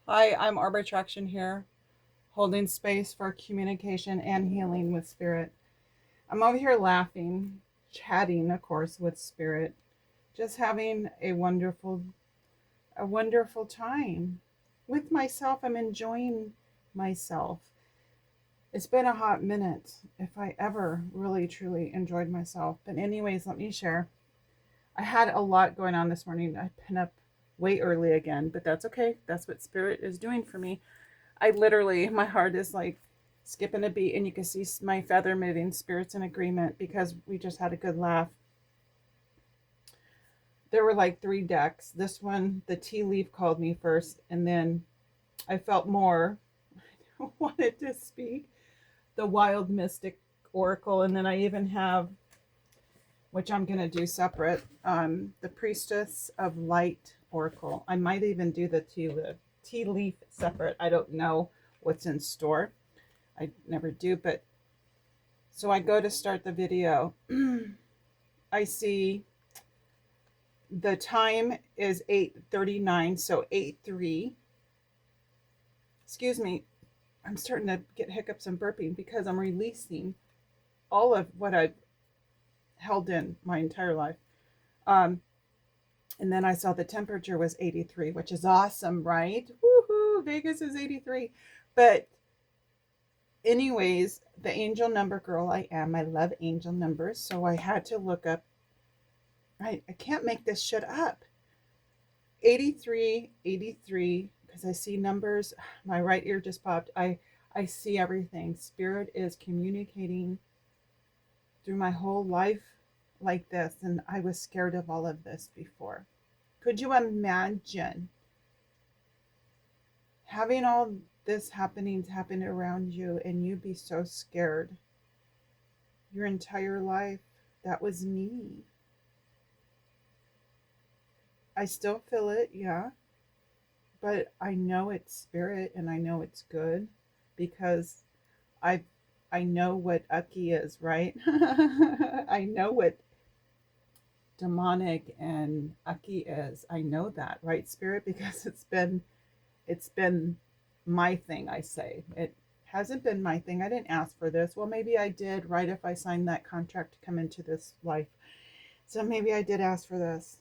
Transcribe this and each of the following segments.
Hi, I'm Arbor Traction here, holding space for communication and healing with spirit. I'm over here laughing, chatting, of course, with spirit, just having a wonderful time with myself. I'm enjoying myself. It's been a hot minute if I ever really truly enjoyed myself. But anyways, let me share. I had a lot going on this morning. I've been up way early again, but that's okay. That's what spirit is doing for me. I literally, my heart is like skipping a beat, and you can see my feather moving. Spirits in agreement because we just had a good laugh. There were like three decks. This one, the tea leaf called me first, and then I felt more wanted to speak. The wild mystic oracle, and then I even have, which I'm gonna do separate, the priestess of light oracle. I might even do the tea leaf separate. I don't know what's in store. I never do, but so I go to start the video. I see the time is 8:39, so 8:3. Excuse me, I'm starting to get hiccups and burping because I'm releasing all of what I've held in my entire life. Um, and then I saw the temperature was 83, which is awesome, right? Woohoo! Vegas is 83. But anyways, the angel number girl I am. I love angel numbers, so I had to look up. I can't make this shit up. 83, 83, because I see numbers. My right ear just popped. I see everything. Spirit is communicating through my whole life like this, and I was scared of all of this before. Could you imagine having all this happenings happen around you and you be so scared your entire life? That was me. I still feel it, yeah, but I know it's spirit and I know it's good because I I know what Ucky is, right? I know what demonic and Ucky is. I know that, right, spirit, because it's been my thing, I say. It hasn't been my thing. I didn't ask for this. Well, maybe I did, right, if I signed that contract to come into this life. So maybe I did ask for this.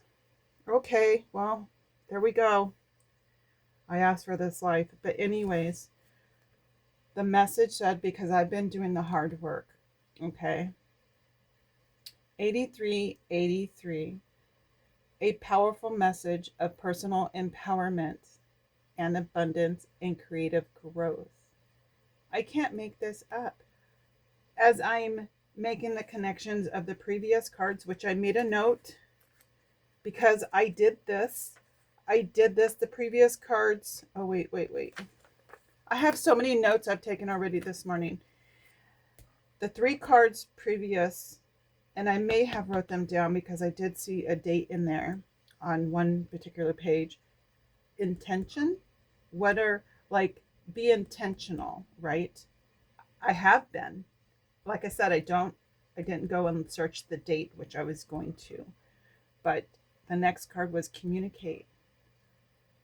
Okay, well, there we go. I asked for this life. But anyways, the message said, because I've been doing the hard work, okay? 8383, a powerful message of personal empowerment and abundance and creative growth. I can't make this up. As I'm making the connections of the previous cards, which I made a note because I did this. The previous cards. Oh, wait. I have so many notes I've taken already this morning. The three cards previous, and I may have wrote them down because I did see a date in there on one particular page. Intention. What are, like, be intentional, right? I have been. Like I said, I didn't go and search the date, which I was going to. But the next card was communicate.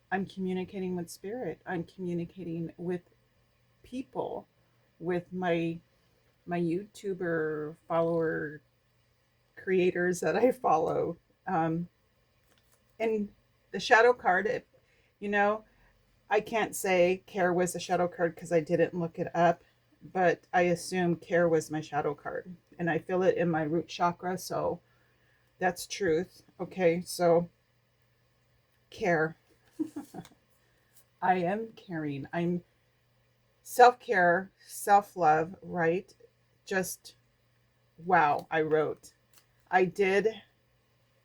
I'm communicating with spirit. I'm communicating with people, with my YouTuber follower creators that I follow. Um, and the shadow card, you know, I can't say care was the shadow card because I didn't look it up, but I assume care was my shadow card. And I feel it in my root chakra, so that's truth. Okay, so care. I am caring. I'm self care, self love, right? Just wow, I wrote. I did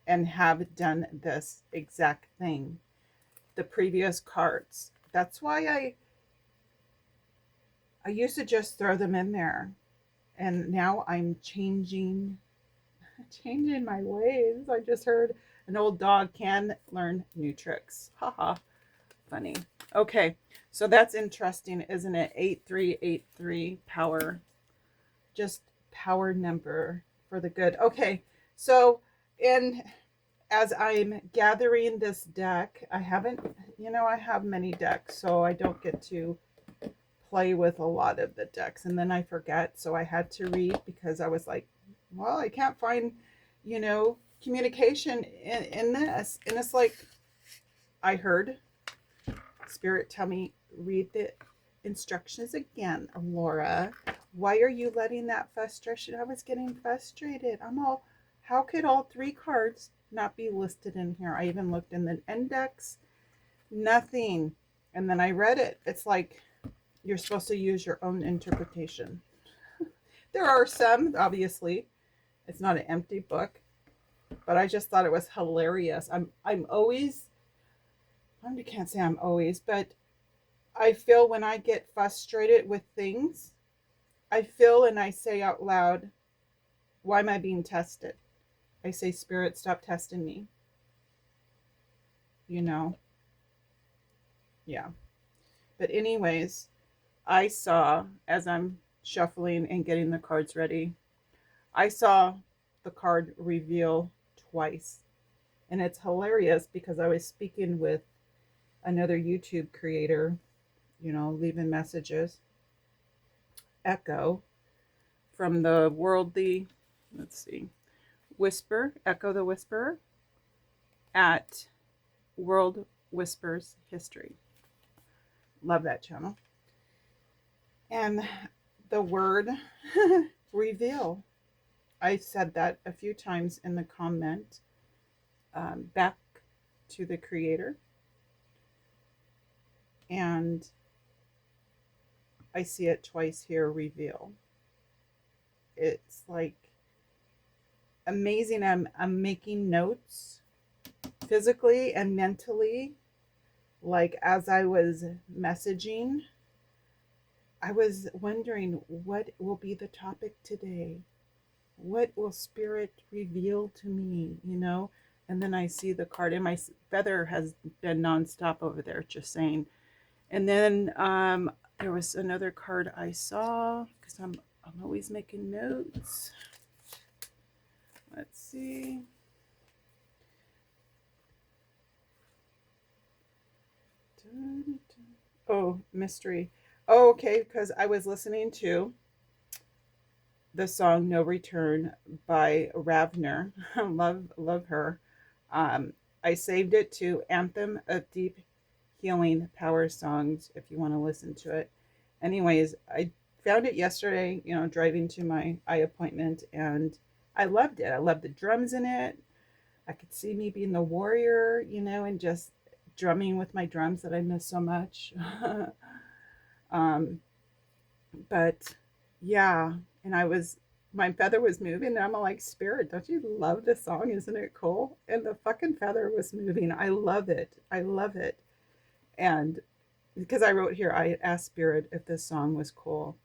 and have done this exact thing. The previous cards. That's why I used to just throw them in there. And now I'm changing my ways. I just heard an old dog can learn new tricks. Haha. Funny. Okay. So that's interesting, isn't it? 8383 power. Just power number for the good. Okay. So in as I'm gathering this deck, I haven't, I have many decks, so I don't get to play with a lot of the decks. And then I forget. So I had to read because I was like, well, I can't find, communication in this. And it's like, I heard Spirit tell me, read the instructions again, Laura. Why are you letting that frustration? I was getting frustrated. How could all 3 cards not be listed in here? I even looked in the index, nothing. And then I read it. It's like, you're supposed to use your own interpretation. There are some, obviously. It's not an empty book, but I just thought it was hilarious. I'm always, I can't say I'm always, but I feel when I get frustrated with things, I feel and I say out loud, why am I being tested? I say, Spirit, stop testing me. Yeah. But anyways, I saw, as I'm shuffling and getting the cards ready, I saw the card reveal twice. And it's hilarious because I was speaking with another YouTube creator, leaving messages. Echo from the worldly, let's see, Whisper, Echo the Whisperer at World Whispers History. Love that channel. And the word reveal. I said that a few times in the comment, back to the creator. And I see it twice here, reveal. It's like amazing. I'm making notes physically and mentally. Like as I was messaging, I was wondering what will be the topic today? What will Spirit reveal to me, And then I see the card, and my feather has been nonstop over there, just saying. And then there was another card I saw, because I'm always making notes. Let's see. Oh, mystery. Oh, okay, because I was listening to the song No Return by Ravner. love her. I saved it to Anthem of Deep Healing Power Songs if you want to listen to it. Anyways, I found it yesterday, driving to my eye appointment, and I loved it. I loved the drums in it. I could see me being the warrior, and just drumming with my drums that I miss so much. But yeah, and my feather was moving, and I'm like, Spirit, don't you love this song? Isn't it cool? And the fucking feather was moving. I love it. I love it. And because I wrote here, I asked Spirit if this song was cool.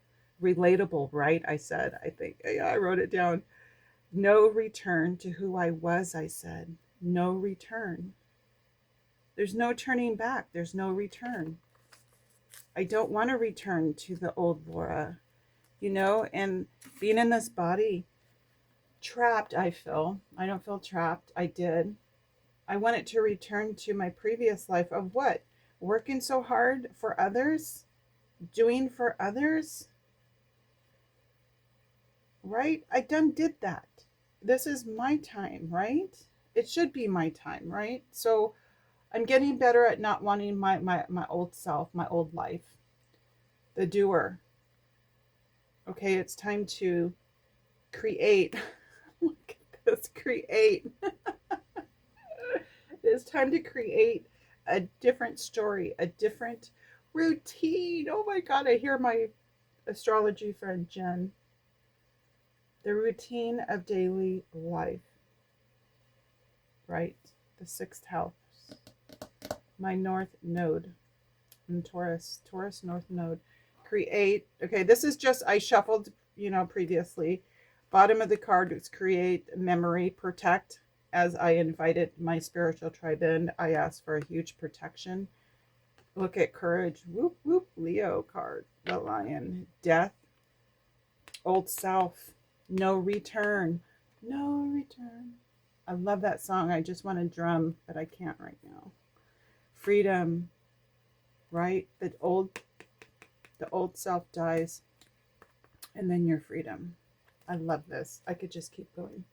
Relatable, right? I said, I think, yeah, I wrote it down. No return to who I was, I said. No return. There's no turning back. There's no return. I don't want to return to the old Laura, and being in this body, trapped, I feel. I don't feel trapped. I did. I wanted to return to my previous life of what? Working so hard for others? Doing for others? Right? I done did that. This is my time, right? It should be my time, right? So I'm getting better at not wanting my old self, my old life. The doer. Okay, it's time to create. Look at this, create. It's time to create a different story, a different routine. Oh my God, I hear my astrology friend Jen. The routine of daily life, right? The 6th house. My North Node in Taurus North Node. Create. Okay, this is just, I shuffled, previously. Bottom of the card is create, memory, protect. As I invited my spiritual tribe in, I asked for a huge protection. Look at courage. Whoop, whoop. Leo card. The lion. Death. Old self. No return. No return. I love that song. I just want to drum, but I can't right now. Freedom, right? The old self dies, and then your freedom. I love this. I could just keep going.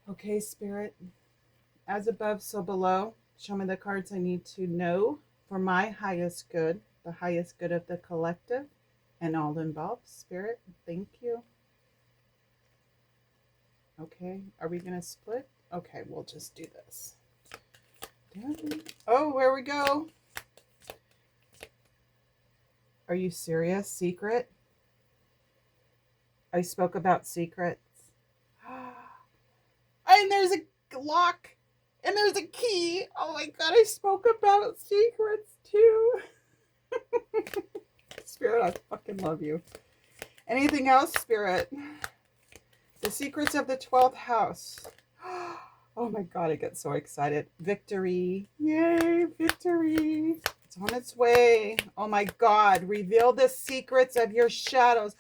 Okay, Spirit, as above, so below. Show me the cards I need to know for my highest good, the highest good of the collective and all involved. Spirit, thank you. Okay, are we going to split? Okay, we'll just do this. Oh, where we go. Are you serious? Secret? I spoke about secrets. And there's a lock. And there's a key. Oh my God, I spoke about secrets too. Spirit, I fucking love you. Anything else, Spirit? The secrets of the 12th house. Oh my God, I get so excited. Victory. Yay, victory. It's on its way. Oh my God, reveal the secrets of your shadows.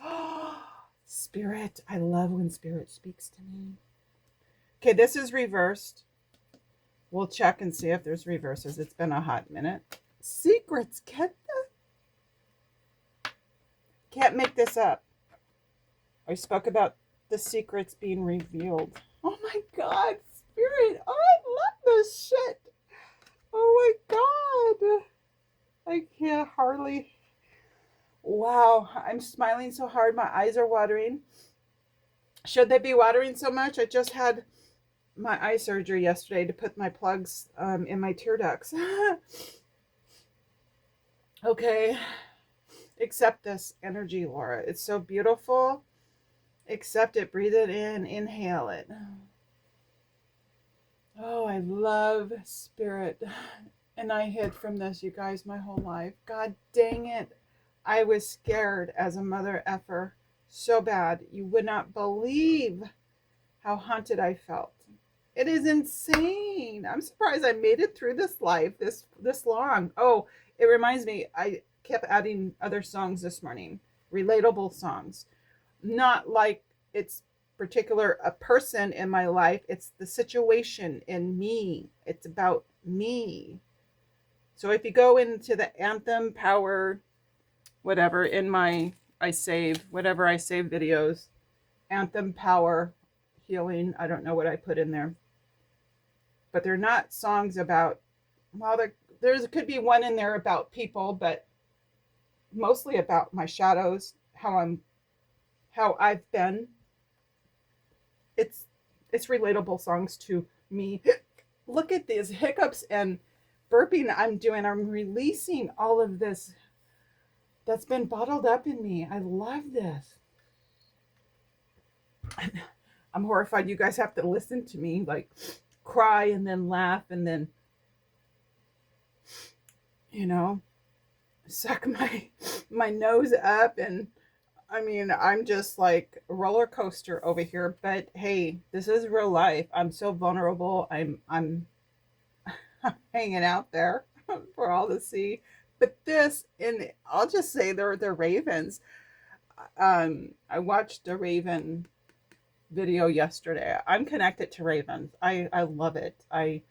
Spirit, I love when Spirit speaks to me. Okay, this is reversed. We'll check and see if there's reverses. It's been a hot minute. Secrets, can't make this up. I spoke about the secrets being revealed. Oh my God, Spirit. Oh, I love this shit. Oh my God. I can't hardly. Wow, I'm smiling so hard. My eyes are watering. Should they be watering so much? I just had my eye surgery yesterday to put my plugs in my tear ducts. Okay. Accept this energy, Laura. It's so beautiful. Accept it. Breathe it in. Inhale it. Oh, I love Spirit. And I hid from this, you guys, my whole life. God dang it. I was scared as a mother effer so bad. You would not believe how haunted I felt. It is insane. I'm surprised I made it through this life this long. Oh, it reminds me, I kept adding other songs this morning. Relatable songs. Not like it's particular a person in my life. It's the situation in me. It's about me. So if you go into the anthem power, whatever, in my, I save videos, anthem power healing. I don't know what I put in there. But they're not songs about, well, there could be one in there about people, but mostly about my shadows, how I've been. It's relatable songs to me. Look at these hiccups and burping I'm doing. I'm releasing all of this that's been bottled up in me. I love this. I'm horrified you guys have to listen to me like cry and then laugh and then, suck my nose up. And I mean, I'm just like a roller coaster over here, but hey, this is real life. I'm so vulnerable. I'm hanging out there for all to see. But this, and I'll just say they're ravens. I watched a raven video yesterday. I'm connected to ravens. I love it. I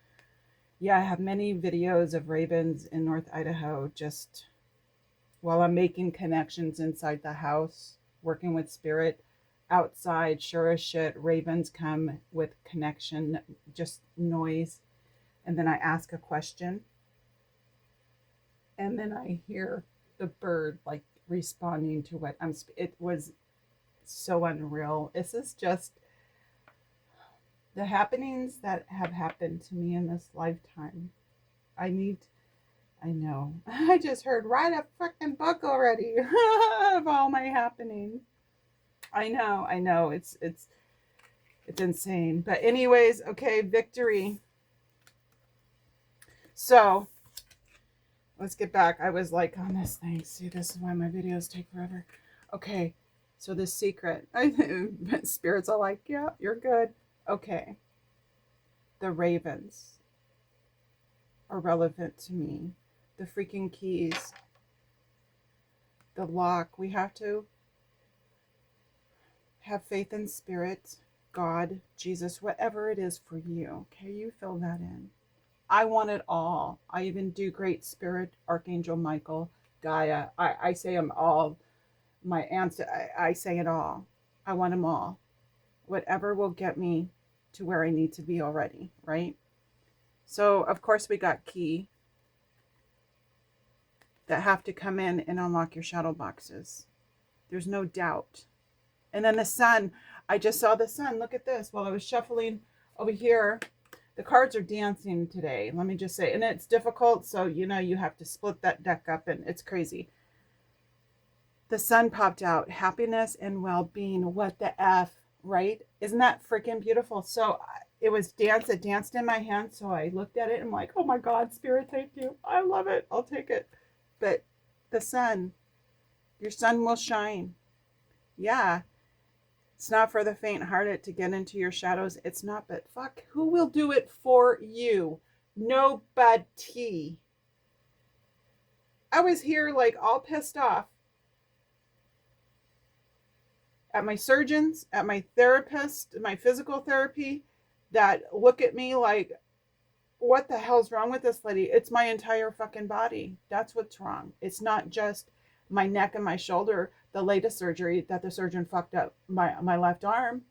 have many videos of ravens in North Idaho just while I'm making connections inside the house, working with Spirit. Outside, sure as shit, ravens come with connection, just noise. And then I ask a question. And then I hear the bird like responding to what it was so unreal. This is just the happenings that have happened to me in this lifetime. I know. I just heard write a freaking book already of all my happenings. I know. It's insane. But anyways, okay, victory. So let's get back. I was like on this thing. See, this is why my videos take forever. Okay, so the secret. Spirits are like, yeah, you're good. Okay. The ravens are relevant to me. The freaking keys. The lock. We have to have faith in Spirit. God, Jesus, whatever it is for you. Okay, you fill that in. I want it all. I even do Great Spirit, Archangel Michael, Gaia. I say them all. My aunts, I say it all. I want them all. Whatever will get me to where I need to be already, right? So, of course, we got key that have to come in and unlock your shadow boxes. There's no doubt. And then the sun. I just saw the sun. Look at this. While I was shuffling over here, the cards are dancing today. Let me just say. And it's difficult. So, you have to split that deck up and it's crazy. The sun popped out. Happiness and well-being. What the F, right? Isn't that freaking beautiful? So it was dance. It danced in my hand. So I looked at it and I'm like, oh my God, Spirit, thank you. I love it. I'll take it. But the sun, your sun will shine. Yeah. It's not for the faint-hearted to get into your shadows. It's not, but fuck, who will do it for you? Nobody. I was here like all pissed off at my surgeons, at my therapist, my physical therapy, that look at me like, what the hell's wrong with this lady? It's my entire fucking body. That's what's wrong. It's not just my neck and my shoulder, the latest surgery that the surgeon fucked up my left arm.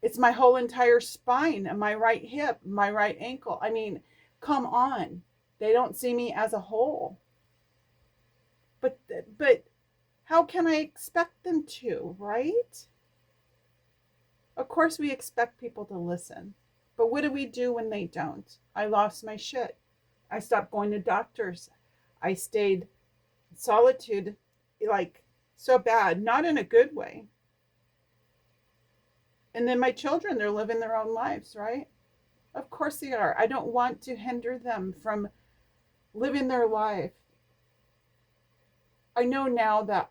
It's my whole entire spine and my right hip, my right ankle. I mean, come on. They don't see me as a whole. But how can I expect them to, right? Of course we expect people to listen. But what do we do when they don't? I lost my shit. I stopped going to doctors. I stayed in solitude, like so bad, not in a good way. And then my children, they're living their own lives, right? Of course they are. I don't want to hinder them from living their life. I know now that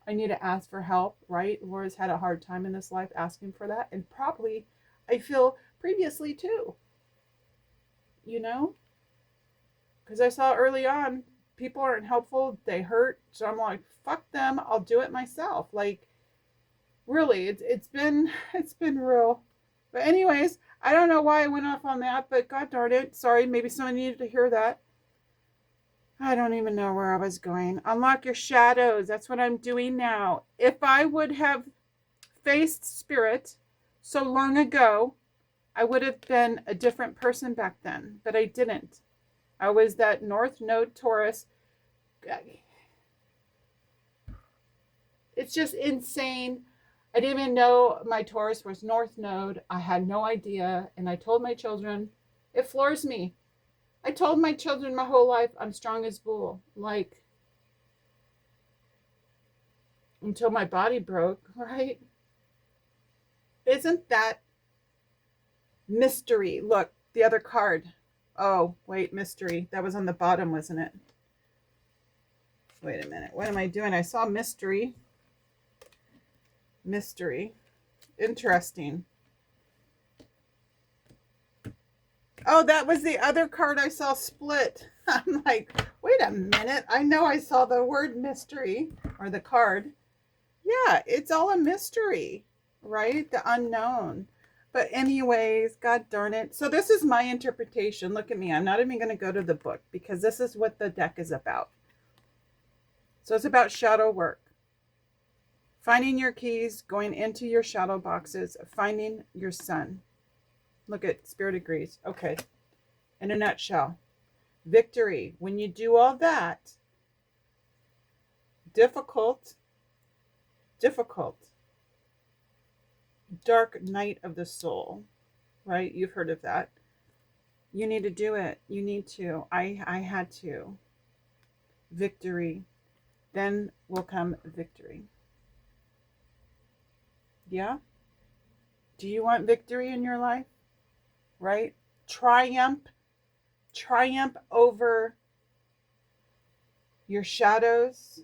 I need to ask for help, right? Laura's had a hard time in this life asking for that. And probably I feel previously too, because I saw early on people aren't helpful, they hurt. So I'm like, fuck them, I'll do it myself. Like, really, it's been real. But anyways, I don't know why I went off on that, but god darn it, sorry, maybe someone needed to hear that. I don't even know where I was going. Unlock your shadows. That's what I'm doing now. If I would have faced spirit so long ago, I would have been a different person back then, but I didn't. I was that North Node Taurus. It's just insane. I didn't even know my Taurus was North Node. I had no idea. And I told my children, it floors me. I told my children my whole life, I'm strong as bull. Like, until my body broke, right? Isn't that mystery? Look, the other card. Oh, wait, mystery. That was on the bottom, wasn't it? Wait a minute. What am I doing? I saw mystery. Mystery. Interesting. Oh, that was the other card I saw split. I'm like, wait a minute. I know I saw the word mystery or the card. Yeah, it's all a mystery, right? The unknown. But anyways, god darn it. So this is my interpretation. Look at me. I'm not even going to go to the book because this is what the deck is about. So it's about shadow work. Finding your keys, going into your shadow boxes, finding your sun. Look at Spirit agrees. Okay. In a nutshell. Victory. When you do all that, difficult, dark night of the soul, right? You've heard of that. You need to do it. You need to. I had to. Victory. Then will come victory. Yeah? Do you want victory in your life? Right? Triumph over your shadows,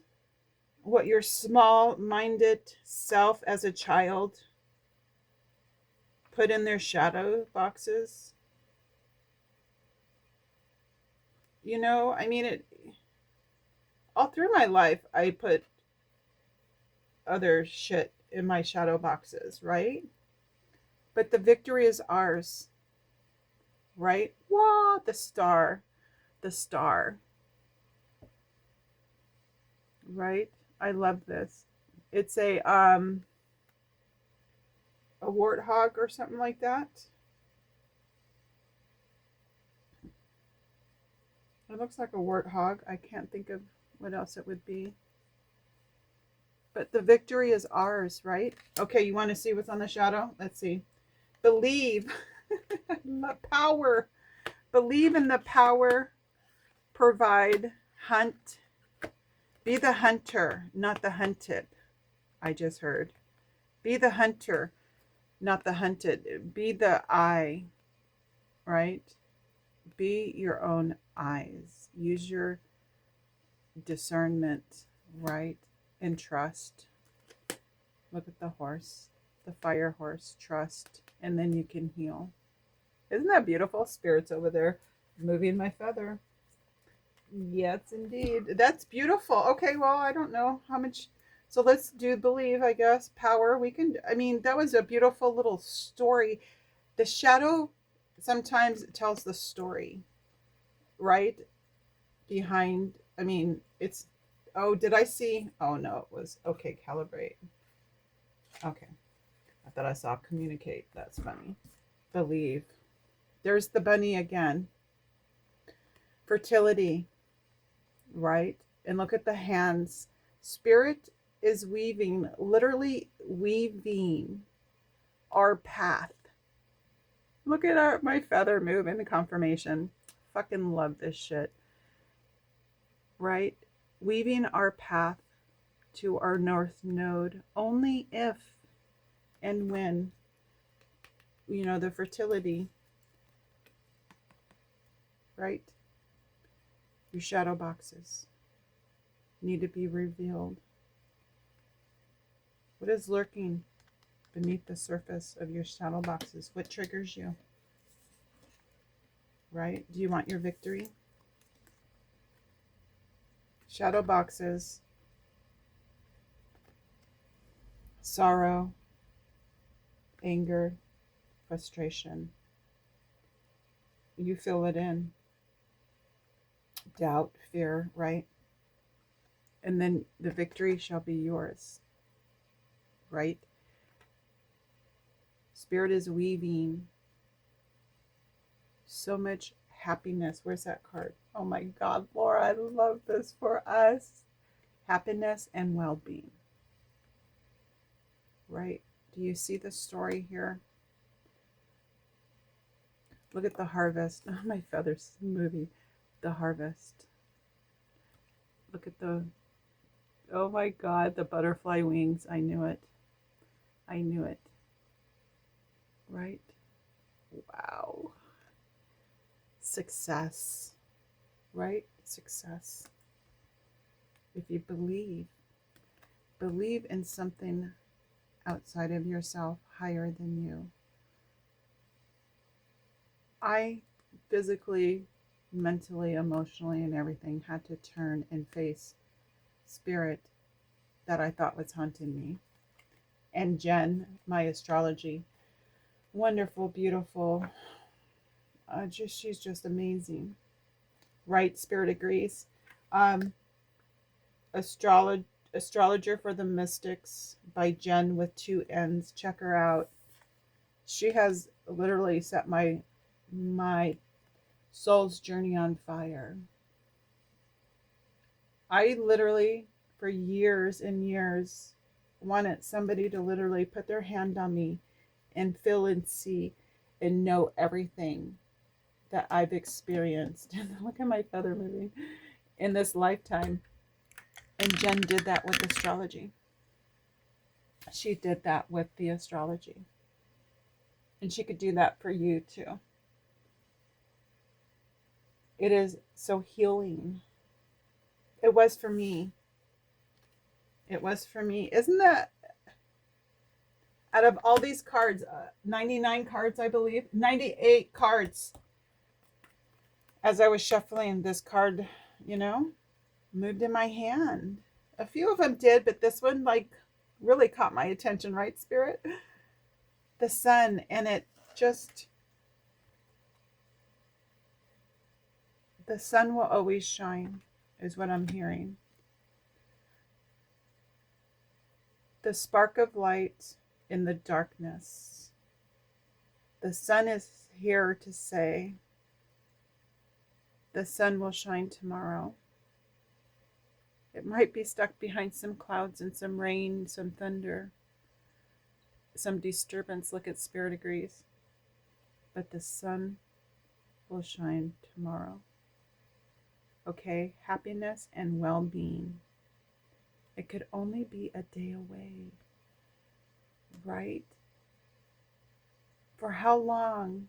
what your small-minded self as a child put in their shadow boxes. I mean, all through my life, I put other shit in my shadow boxes, right? but the victory is ours, right? Wow, the star, right? I love this. It's a warthog or something like that. It looks like a warthog. I can't think of what else it would be. But the victory is ours, right? Okay, you want to see what's on the shadow? Let's see. Believe. The power. Believe in the power. Provide. Hunt. Be the hunter, not the hunted. I just heard. Be the hunter, not the hunted. Be the eye, right? Be your own eyes. Use your discernment, right? And trust. Look at the horse, the fire horse. Trust, and then you can heal. Isn't that beautiful? Spirit's over there moving my feather. Yes, indeed. That's beautiful. Okay, well, I don't know how much. So let's do believe, I guess. Power. We can, I mean, that was a beautiful little story. The shadow sometimes tells the story, right? Behind, I mean, it's, oh, did I see? Oh, no, it was, okay, calibrate. Okay. I thought I saw communicate. That's funny. Believe. There's the bunny again. Fertility, right? And look at the hands. Spirit is weaving, literally weaving our path. Look at my feather move in the confirmation. Fucking love this shit. Right? Weaving our path to our north node only if and when, the fertility, right? Your shadow boxes need to be revealed. What is lurking beneath the surface of your shadow boxes? What triggers you? Right? Do you want your victory? Shadow boxes, sorrow, anger, frustration. You fill it in. Doubt, fear, right? And then the victory shall be yours, right? Spirit is weaving so much happiness. Where's that card? Oh my God, Laura, I love this for us. Happiness and well-being, right? Do you see the story here? Look at the harvest. Oh, my feathers moving. The harvest. Look at the, oh my God, the butterfly wings. I knew it. I knew it. Right? Wow. Success. Right? Success. If you believe in something outside of yourself, higher than you. I physically, mentally, emotionally, and everything had to turn and face spirit that I thought was haunting me. And Jen, my astrology, wonderful, beautiful, she's just amazing. Right? Spirit agrees. Astrologer for the Mystics by Jen with 2 N's. Check her out. She has literally set my soul's journey on fire. I literally, for years and years, wanted somebody to literally put their hand on me and feel and see and know everything that I've experienced. Look at my feather moving in this lifetime. And Jen did that with astrology. She did that with the astrology. And she could do that for you too. It is so healing. It was for me. It was for me. Isn't that, out of all these cards, 99 cards, I believe, 98 cards, as I was shuffling this card, moved in my hand. A few of them did, but this one, really caught my attention, right, Spirit? the sun, and it just, the sun will always shine, is what I'm hearing. The spark of light in the darkness. The sun is here to say, the sun will shine tomorrow. It might be stuck behind some clouds and some rain, some thunder, some disturbance. Look at spirit degrees. But the sun will shine tomorrow. Okay, happiness and well-being. It could only be a day away, right? For how long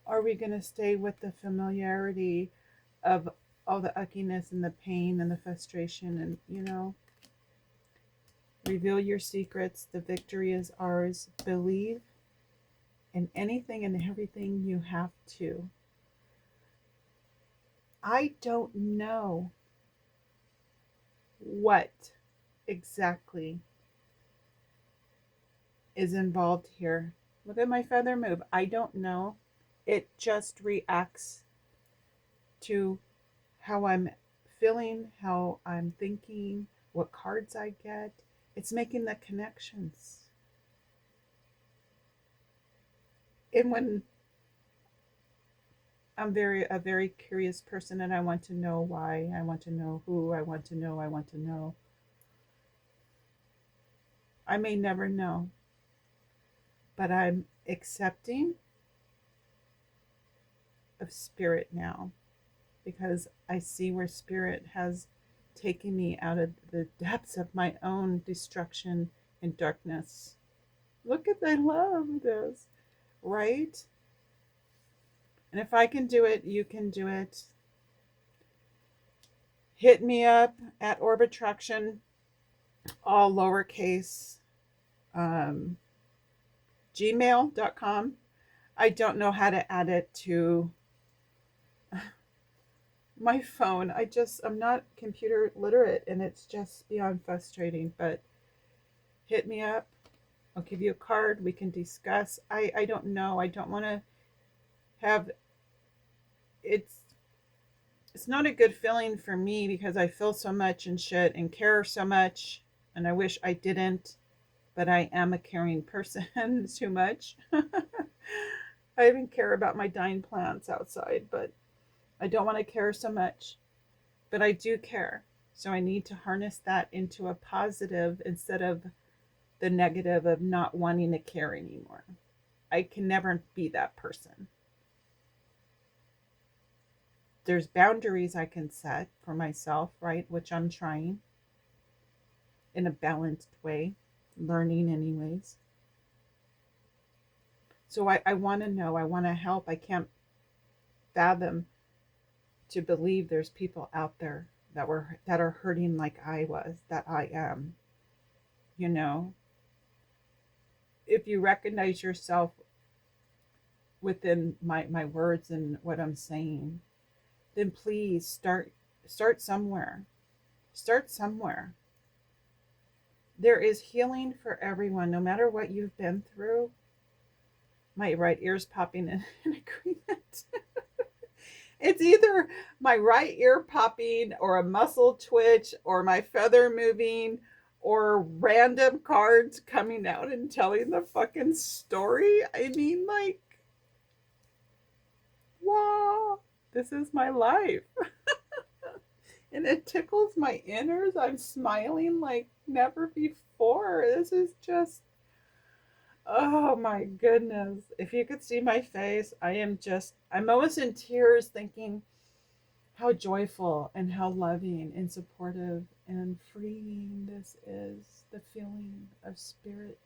are we going to stay with the familiarity of all the uckiness and the pain and the frustration? And, reveal your secrets. The victory is ours. Believe in anything and everything you have to. I don't know what exactly is involved here. Look at my feather move. I don't know. It just reacts to how I'm feeling, how I'm thinking, what cards I get. It's making the connections. And when I'm a very curious person, and I want to know why, I want to know who, I want to know. I may never know, but I'm accepting of spirit now, because I see where spirit has taken me out of the depths of my own destruction and darkness. Look at, I love this, right? And if I can do it, you can do it. Hit me up at Orb Attraction, all lowercase, gmail.com. I don't know how to add it to my phone. I'm not computer literate, and it's just beyond frustrating. But hit me up. I'll give you a card. We can discuss. I don't know. I don't want to have, it's not a good feeling for me, because I feel so much and shit and care so much, and I wish I didn't, but I am a caring person too much. I even care about my dying plants outside, but I don't want to care so much, but I do care. So I need to harness that into a positive instead of the negative of not wanting to care anymore. I can never be that person. There's boundaries I can set for myself, right? Which I'm trying in a balanced way, learning anyways. So I want to know, I want to help. I can't fathom to believe there's people out there that are hurting like I was, that I am. If you recognize yourself within my words and what I'm saying, then please start somewhere. Start somewhere. There is healing for everyone, no matter what you've been through. My right ear's popping in agreement. It's either my right ear popping or a muscle twitch or my feather moving or random cards coming out and telling the fucking story. I mean, like, wow, this is my life. And it tickles my innards. I'm smiling like never before. This is just, oh my goodness. If you could see my face, I'm almost in tears thinking how joyful and how loving and supportive and freeing this is. The feeling of spirit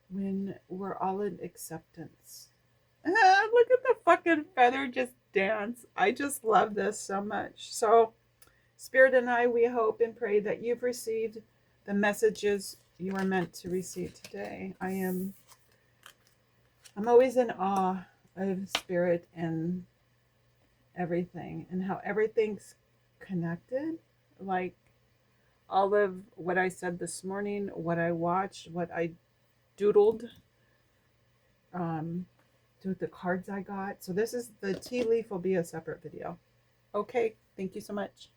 when we're all in acceptance. Look at the fucking feather just dance. I just love this so much. So, Spirit and I, we hope and pray that you've received the messages you are meant to receive today. I'm always in awe of Spirit and everything, and how everything's connected. Like, all of what I said this morning, what I watched, what I doodled, um, to the cards I got. So this is the tea leaf will be a separate video. Okay, thank you so much.